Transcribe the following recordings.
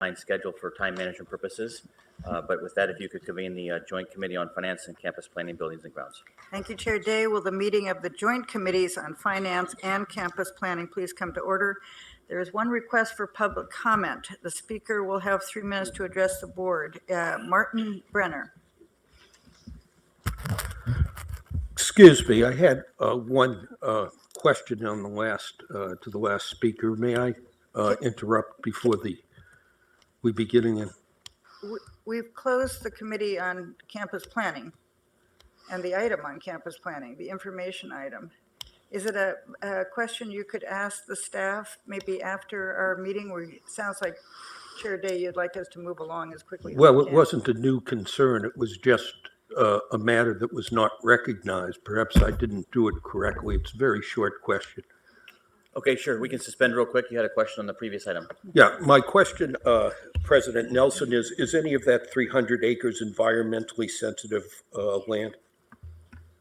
behind schedule for time management purposes. But with that, if you could convene the Joint Committee on Finance and Campus Planning, Buildings and Grounds. Thank you, Chair Day. Will the meeting of the Joint Committees on Finance and Campus Planning please come to order? There is one request for public comment. The speaker will have 3 minutes to address the board. Martin Brenner. Excuse me, I had one question on the last speaker. May I interrupt before we begin again? We've closed the committee on campus planning and the item on campus planning, the information item. Is it a question you could ask the staff maybe after our meeting? Where it sounds like, Chair Day, you'd like us to move along as quickly as we can. Well, it wasn't a new concern. It was just a matter that was not recognized. Perhaps I didn't do it correctly. It's a very short question. Okay, sure. We can suspend real quick. You had a question on the previous item. Yeah, my question, President Nelson, is any of that 300 acres environmentally sensitive land?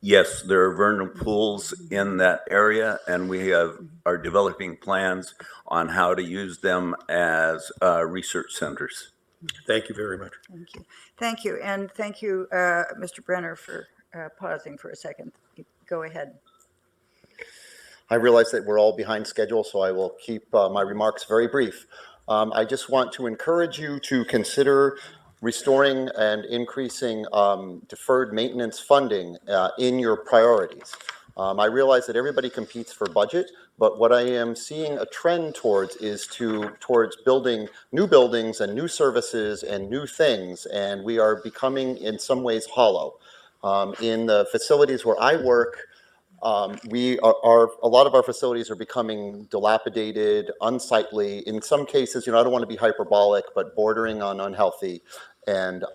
Yes, there are vernal pools in that area, and we are developing plans on how to use them as research centers. Thank you very much. Thank you. Thank you. And thank you, Mr. Brenner, for pausing for a second. Go ahead. I realize that we're all behind schedule, so I will keep my remarks very brief. I just want to encourage you to consider restoring and increasing deferred maintenance funding in your priorities. I realize that everybody competes for budget, but what I am seeing a trend towards is towards building new buildings and new services and new things, and we are becoming in some ways hollow. In the facilities where I work, a lot of our facilities are becoming dilapidated, unsightly. In some cases, I don't want to be hyperbolic, but bordering on unhealthy. And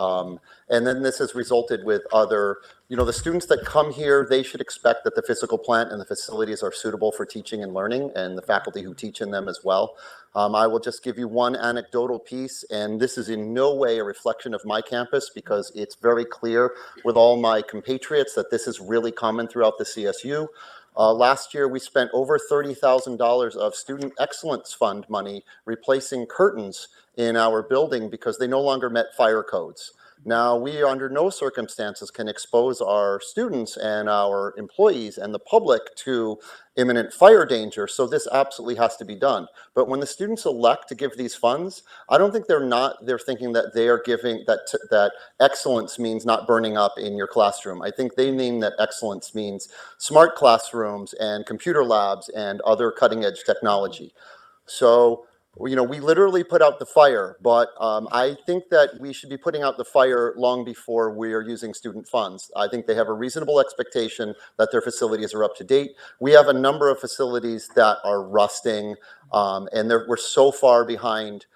then this has resulted with other, the students that come here, they should expect that the physical plant and the facilities are suitable for teaching and learning, and the faculty who teach in them as well. I will just give you one anecdotal piece, and this is in no way a reflection of my campus, because it's very clear with all my compatriots that this is really common throughout the CSU. Last year, we spent over $30,000 of Student Excellence Fund money replacing curtains in our building because they no longer met fire codes. Now, we under no circumstances can expose our students and our employees and the public to imminent fire danger, so this absolutely has to be done. But when the students elect to give these funds, I don't think they're thinking that they are giving, that excellence means not burning up in your classroom. I think they mean that excellence means smart classrooms and computer labs and other cutting edge technology. So, we literally put out the fire, but I think that we should be putting out the fire long before we are using student funds. I think they have a reasonable expectation that their facilities are up to date. We have a number of facilities that are rusting, and we're so far behind.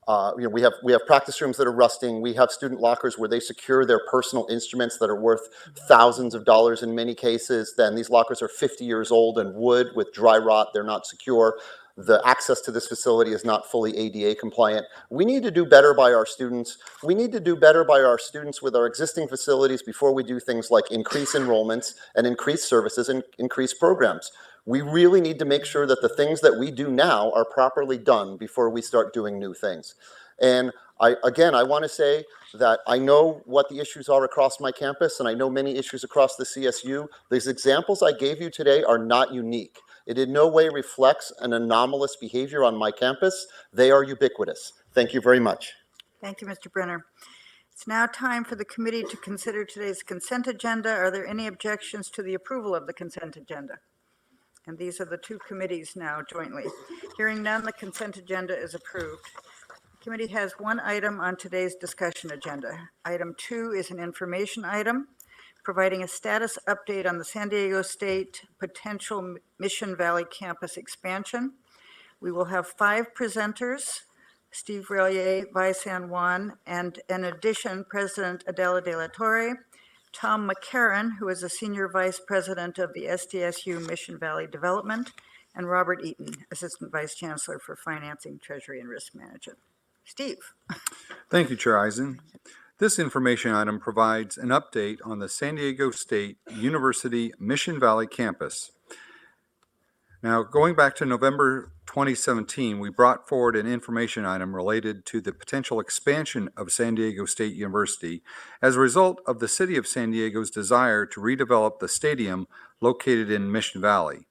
We have practice rooms that are rusting. We have student lockers where they secure their personal instruments that are worth thousands of dollars in many cases. Then these lockers are 50 years old and wood with dry rot. They're not secure. The access to this facility is not fully ADA compliant. We need to do better by our students. We need to do better by our students with our existing facilities before we do things like increase enrollments and increase services and increase programs. We really need to make sure that the things that we do now are properly done before we start doing new things. And I want to say that I know what the issues are across my campus, and I know many issues across the CSU. These examples I gave you today are not unique. It in no way reflects an anomalous behavior on my campus. They are ubiquitous. Thank you very much. Thank you, Mr. Brenner. It's now time for the committee to consider today's consent agenda. Are there any objections to the approval of the consent agenda? And these are the two committees now jointly. Hearing none, the consent agenda is approved. The committee has one item on today's discussion agenda. Item 2 is an information item, providing a status update on the San Diego State potential Mission Valley campus expansion. We will have 5 presenters, Steve Relier, Vi San Juan, and in addition, President Adela de la Torre, Tom McCarran, who is a Senior Vice President of the SDSU Mission Valley Development, and Robert Eaton, Assistant Vice Chancellor for Financing, Treasury, and Risk Management. Steve. Thank you, Chair Eisen. This information item provides an update on the San Diego State University Mission Valley campus. Now, going back to November 2017, we brought forward an information item related to the potential expansion of San Diego State University as a result of the City of San Diego's desire to redevelop the stadium located in Mission Valley.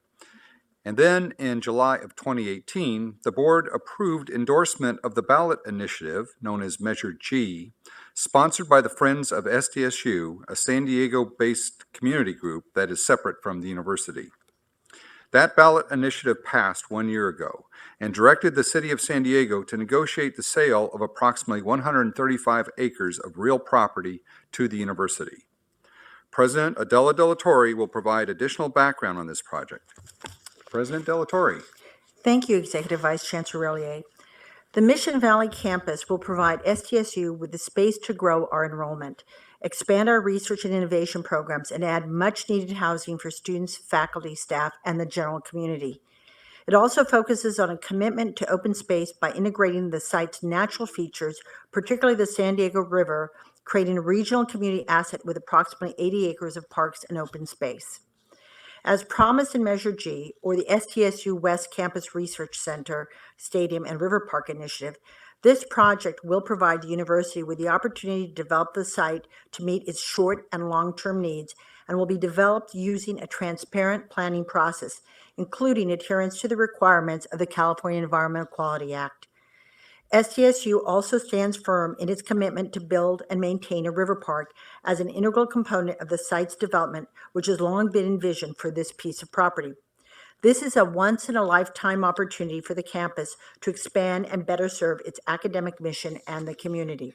And then in July of 2018, the board approved endorsement of the ballot initiative known as Measure G, sponsored by the Friends of SDSU, a San Diego-based community group that is separate from the university. That ballot initiative passed 1 year ago and directed the City of San Diego to negotiate the sale of approximately 135 acres of real property to the university. President Adela de la Torre will provide additional background on this project. President de la Torre. Thank you, Executive Vice Chancellor Relier. The Mission Valley campus will provide SDSU with the space to grow our enrollment, expand our research and innovation programs, and add much-needed housing for students, faculty, staff, and the general community. It also focuses on a commitment to open space by integrating the site's natural features, particularly the San Diego River, creating a regional community asset with approximately 80 acres of parks and open space. As promised in Measure G, or the SDSU West Campus Research Center, Stadium, and River Park Initiative, this project will provide the university with the opportunity to develop the site to meet its short and long-term needs and will be developed using a transparent planning process, including adherence to the requirements of the California Environmental Quality Act. SDSU also stands firm in its commitment to build and maintain a river park as an integral component of the site's development, which has long been envisioned for this piece of property. This is a once-in-a-lifetime opportunity for the campus to expand and better serve its academic mission and the community.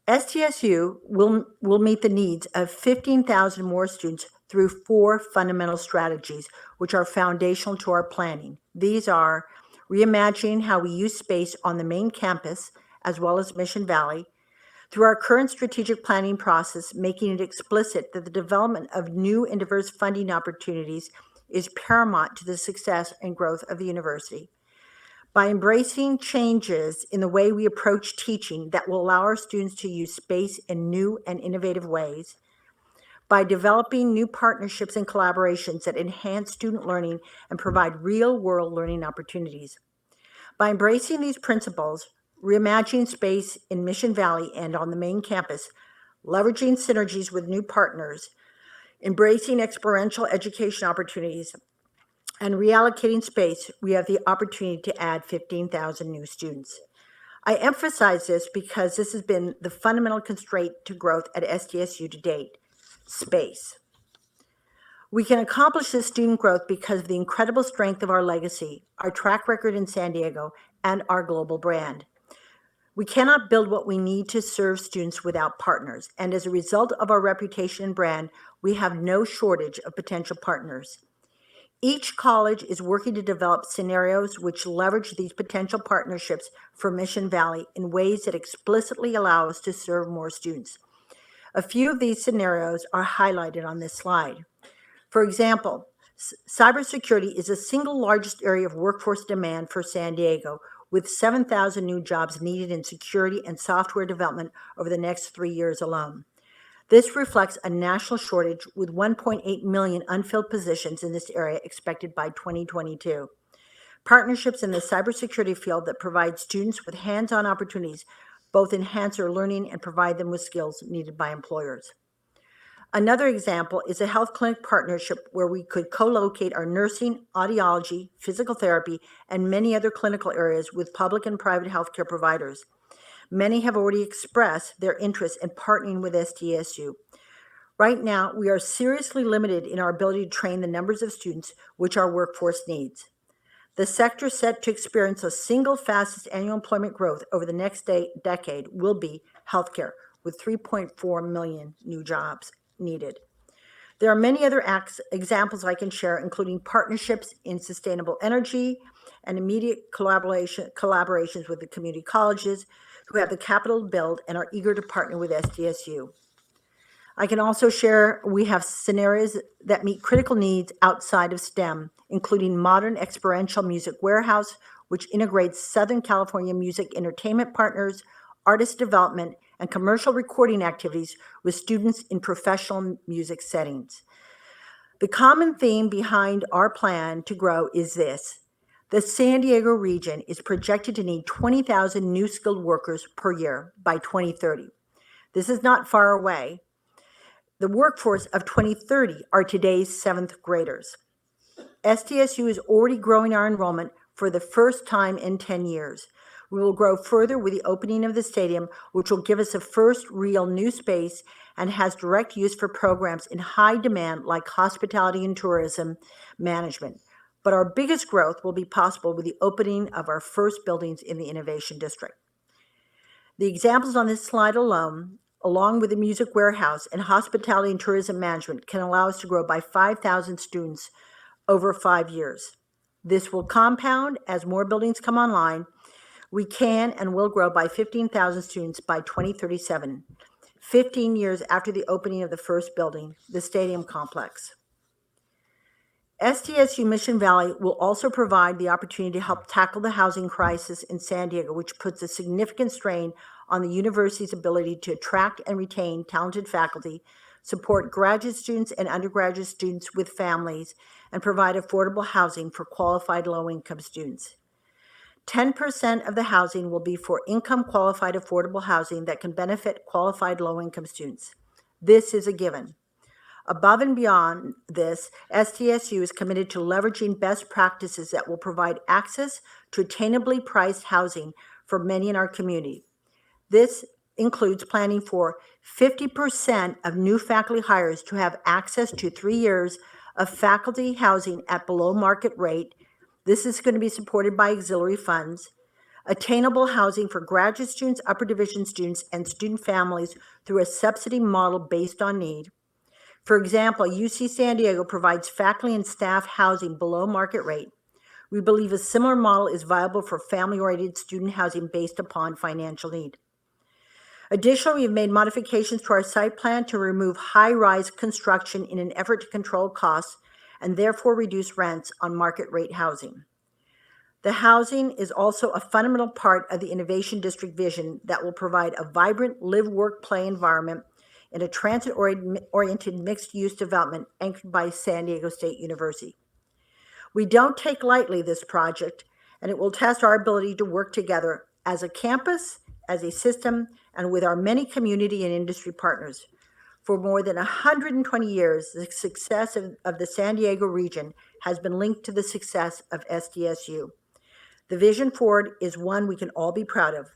SDSU will meet the needs of 15,000 more students through 4 fundamental strategies, which are foundational to our planning. These are reimagining how we use space on the main campus, as well as Mission Valley, through our current strategic planning process, making it explicit that the development of new and diverse funding opportunities is paramount to the success and growth of the university. By embracing changes in the way we approach teaching that will allow our students to use space in new and innovative ways, by developing new partnerships and collaborations that enhance student learning and provide real-world learning opportunities. By embracing these principles, reimagining space in Mission Valley and on the main campus, leveraging synergies with new partners, embracing experiential education opportunities, and reallocating space, we have the opportunity to add 15,000 new students. I emphasize this because this has been the fundamental constraint to growth at SDSU to date: space. We can accomplish this student growth because of the incredible strength of our legacy, our track record in San Diego, and our global brand. We cannot build what we need to serve students without partners, and as a result of our reputation and brand, we have no shortage of potential partners. Each college is working to develop scenarios which leverage these potential partnerships for Mission Valley in ways that explicitly allow us to serve more students. A few of these scenarios are highlighted on this slide. For example, cybersecurity is the single largest area of workforce demand for San Diego, with 7,000 new jobs needed in security and software development over the next 3 years alone. This reflects a national shortage with 1.8 million unfilled positions in this area expected by 2022. Partnerships in the cybersecurity field that provide students with hands-on opportunities both enhance their learning and provide them with skills needed by employers. Another example is a health clinic partnership where we could co-locate our nursing, audiology, physical therapy, and many other clinical areas with public and private healthcare providers. Many have already expressed their interest in partnering with SDSU. Right now, we are seriously limited in our ability to train the numbers of students which our workforce needs. The sector set to experience the single fastest annual employment growth over the next decade will be healthcare, with 3.4 million new jobs needed. There are many other examples I can share, including partnerships in sustainable energy and immediate collaborations with the community colleges who have the capital to build and are eager to partner with SDSU. I can also share we have scenarios that meet critical needs outside of STEM, including modern experiential music warehouse, which integrates Southern California music entertainment partners, artist development, and commercial recording activities with students in professional music settings. The common theme behind our plan to grow is this. The San Diego region is projected to need 20,000 new skilled workers per year by 2030. This is not far away. The workforce of 2030 are today's seventh graders. SDSU is already growing our enrollment for the first time in 10 years. We will grow further with the opening of the stadium, which will give us a first real new space and has direct use for programs in high demand like hospitality and tourism management. But our biggest growth will be possible with the opening of our first buildings in the Innovation District. The examples on this slide alone, along with the Music Warehouse and hospitality and tourism management, can allow us to grow by 5,000 students over 5 years. This will compound as more buildings come online. We can and will grow by 15,000 students by 2037, 15 years after the opening of the first building, the stadium complex. SDSU Mission Valley will also provide the opportunity to help tackle the housing crisis in San Diego, which puts a significant strain on the university's ability to attract and retain talented faculty, support graduate students and undergraduate students with families, and provide affordable housing for qualified low-income students. 10% of the housing will be for income-qualified affordable housing that can benefit qualified low-income students. This is a given. Above and beyond this, SDSU is committed to leveraging best practices that will provide access to attainably priced housing for many in our community. This includes planning for 50% of new faculty hires to have access to 3 years of faculty housing at below market rate. This is going to be supported by auxiliary funds, attainable housing for graduate students, upper division students, and student families through a subsidy model based on need. For example, UC San Diego provides faculty and staff housing below market rate. We believe a similar model is viable for family-oriented student housing based upon financial need. Additionally, we've made modifications to our site plan to remove high-rise construction in an effort to control costs and therefore reduce rents on market rate housing. The housing is also a fundamental part of the Innovation District vision that will provide a vibrant live, work, play environment in a transit-oriented mixed-use development anchored by San Diego State University. We don't take lightly this project, and it will test our ability to work together as a campus, as a system, and with our many community and industry partners. For more than 120 years, the success of the San Diego region has been linked to the success of SDSU. The vision forward is one we can all be proud of.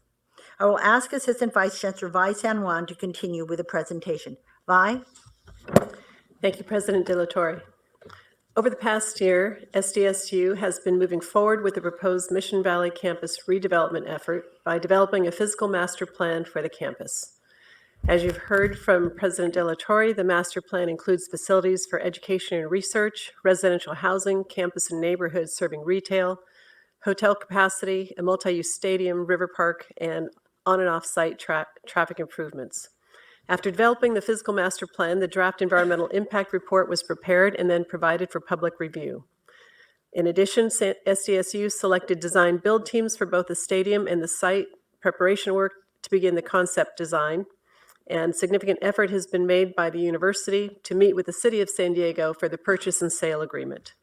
I will ask Assistant Vice Chancellor Vi San Juan to continue with the presentation. Vi? Thank you, President De La Torre. Over the past year, SDSU has been moving forward with the proposed Mission Valley campus redevelopment effort by developing a physical master plan for the campus. As you've heard from President De La Torre, the master plan includes facilities for education and research, residential housing, campus and neighborhoods serving retail, hotel capacity, a multi-use stadium, river park, and on and off-site traffic improvements. After developing the physical master plan, the draft environmental impact report was prepared and then provided for public review. In addition, SDSU selected design build teams for both the stadium and the site preparation work to begin the concept design, and significant effort has been made by the university to meet with the City of San Diego for the purchase and sale agreement.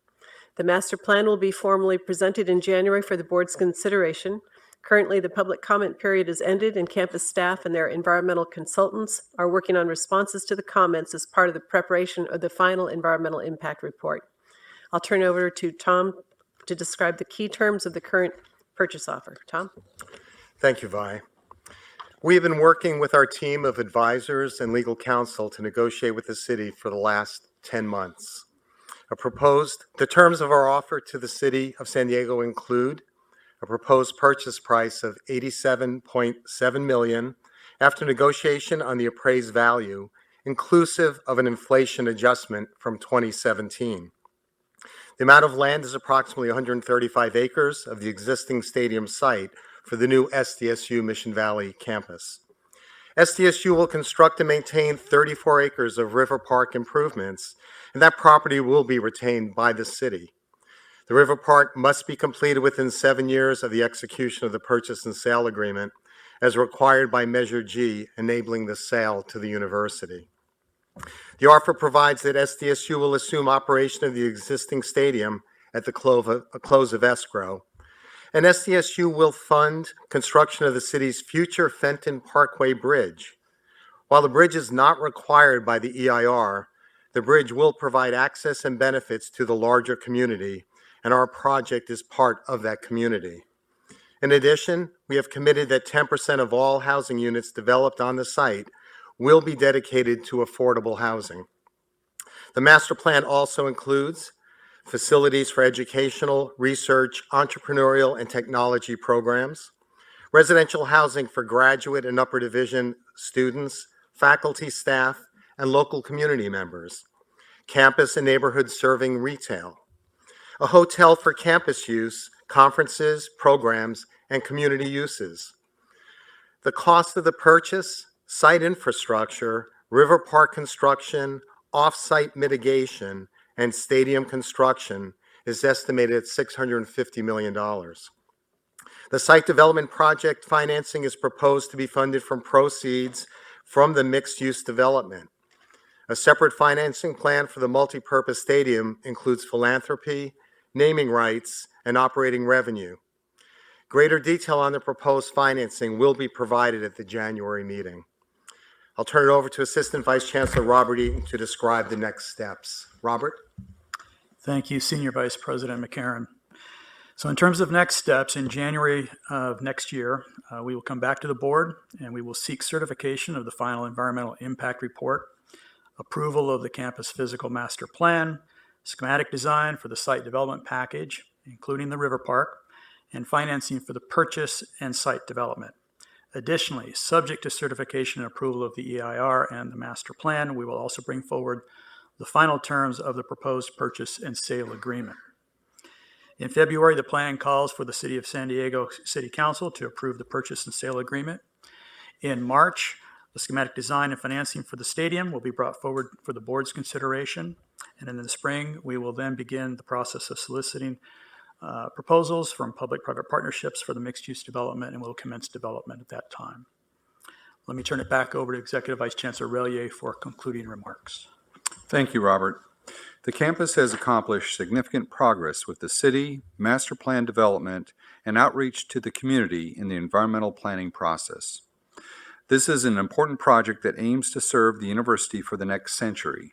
The master plan will be formally presented in January for the board's consideration. Currently, the public comment period has ended, and campus staff and their environmental consultants are working on responses to the comments as part of the preparation of the final environmental impact report. I'll turn it over to Tom to describe the key terms of the current purchase offer. Tom? Thank you, Vi. We have been working with our team of advisors and legal counsel to negotiate with the city for the last 10 months. The terms of our offer to the City of San Diego include a proposed purchase price of $87.7 million after negotiation on the appraised value, inclusive of an inflation adjustment from 2017. The amount of land is approximately 135 acres of the existing stadium site for the new SDSU Mission Valley campus. SDSU will construct and maintain 34 acres of river park improvements, and that property will be retained by the city. The river park must be completed within 7 years of the execution of the purchase and sale agreement, as required by Measure G, enabling the sale to the university. The offer provides that SDSU will assume operation of the existing stadium at the close of escrow, and SDSU will fund construction of the city's future Fenton Parkway Bridge. While the bridge is not required by the EIR, the bridge will provide access and benefits to the larger community, and our project is part of that community. In addition, we have committed that 10% of all housing units developed on the site will be dedicated to affordable housing. The master plan also includes facilities for educational, research, entrepreneurial, and technology programs, residential housing for graduate and upper division students, faculty, staff, and local community members, campus and neighborhood serving retail, a hotel for campus use, conferences, programs, and community uses. The cost of the purchase, site infrastructure, river park construction, off-site mitigation, and stadium construction is estimated at $650 million. The site development project financing is proposed to be funded from proceeds from the mixed-use development. A separate financing plan for the multipurpose stadium includes philanthropy, naming rights, and operating revenue. Greater detail on the proposed financing will be provided at the January meeting. I'll turn it over to Assistant Vice Chancellor Robert Eaton to describe the next steps. Robert? Thank you, Senior Vice President McCarron. So in terms of next steps, in January of next year, we will come back to the board and we will seek certification of the final environmental impact report, approval of the campus physical master plan, schematic design for the site development package, including the river park, and financing for the purchase and site development. Additionally, subject to certification and approval of the EIR and the master plan, we will also bring forward the final terms of the proposed purchase and sale agreement. In February, the plan calls for the City of San Diego City Council to approve the purchase and sale agreement. In March, the schematic design and financing for the stadium will be brought forward for the board's consideration. And in the spring, we will then begin the process of soliciting proposals from public-private partnerships for the mixed-use development, and we'll commence development at that time. Let me turn it back over to Executive Vice Chancellor Relyea for concluding remarks. Thank you, Robert. The campus has accomplished significant progress with the city, master plan development, and outreach to the community in the environmental planning process. This is an important project that aims to serve the university for the next century.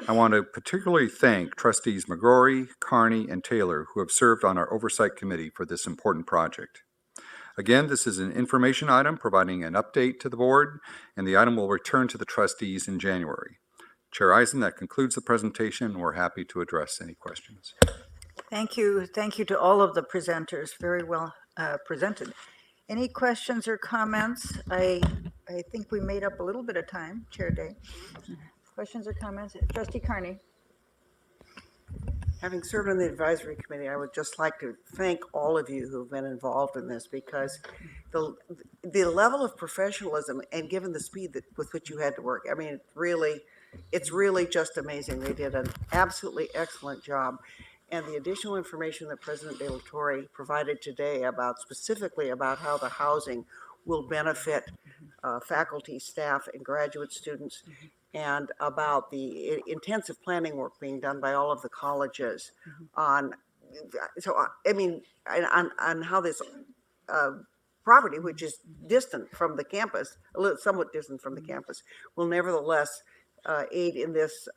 I want to particularly thank Trustees McGrory, Carney, and Taylor, who have served on our oversight committee for this important project. Again, this is an information item providing an update to the board, and the item will return to the trustees in January. Chair Eisen, that concludes the presentation. We're happy to address any questions. Thank you. Thank you to all of the presenters. Very well presented. Any questions or comments? I think we made up a little bit of time, Chair Day. Questions or comments? Trustee Carney. Having served on the advisory committee, I would just like to thank all of you who've been involved in this, because the level of professionalism and given the speed with which you had to work, I mean, it's really just amazing. They did an absolutely excellent job. And the additional information that President De La Torre provided today specifically about how the housing will benefit faculty, staff, and graduate students, and about the intensive planning work being done by all of the colleges on how this property, which is distant from the campus, somewhat distant from the campus, will nevertheless aid in this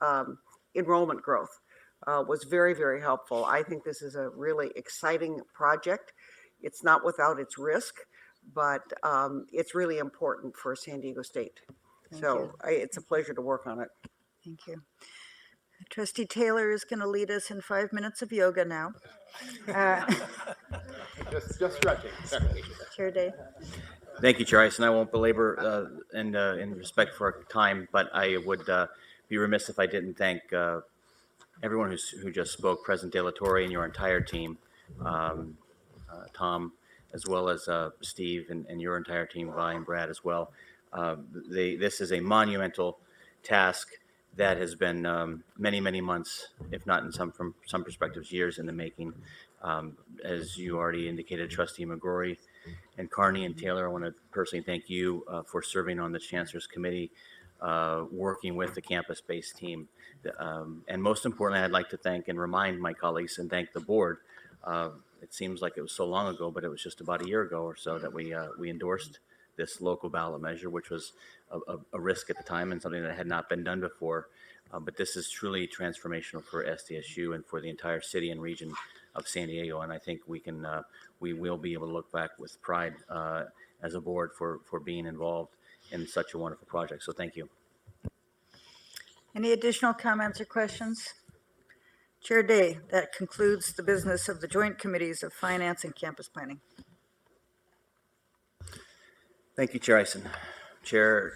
enrollment growth, was very, very helpful. I think this is a really exciting project. It's not without its risk, but it's really important for San Diego State. It's a pleasure to work on it. Thank you. Trustee Taylor is going to lead us in 5 minutes of yoga now. Just stretching. Chair Day. Thank you, Chair Eisen. I won't belabor in respect for our time, but I would be remiss if I didn't thank everyone who just spoke, President De La Torre and your entire team, Tom, as well as Steve and your entire team, Vi and Brad as well. This is a monumental task that has been many, many months, if not from some perspectives, years in the making. As you already indicated, Trustee McGrory and Carney and Taylor, I want to personally thank you for serving on the Chancellor's Committee working with the campus-based team. And most importantly, I'd like to thank and remind my colleagues and thank the board. It seems like it was so long ago, but it was just about a year ago or so that we endorsed this local ballot measure, which was a risk at the time and something that had not been done before. But this is truly transformational for SDSU and for the entire city and region of San Diego. And I think we will be able to look back with pride as a board for being involved in such a wonderful project. So thank you. Any additional comments or questions? Chair Day, that concludes the business of the Joint Committees of Finance and Campus Planning. Thank you, Chair Ison. Chair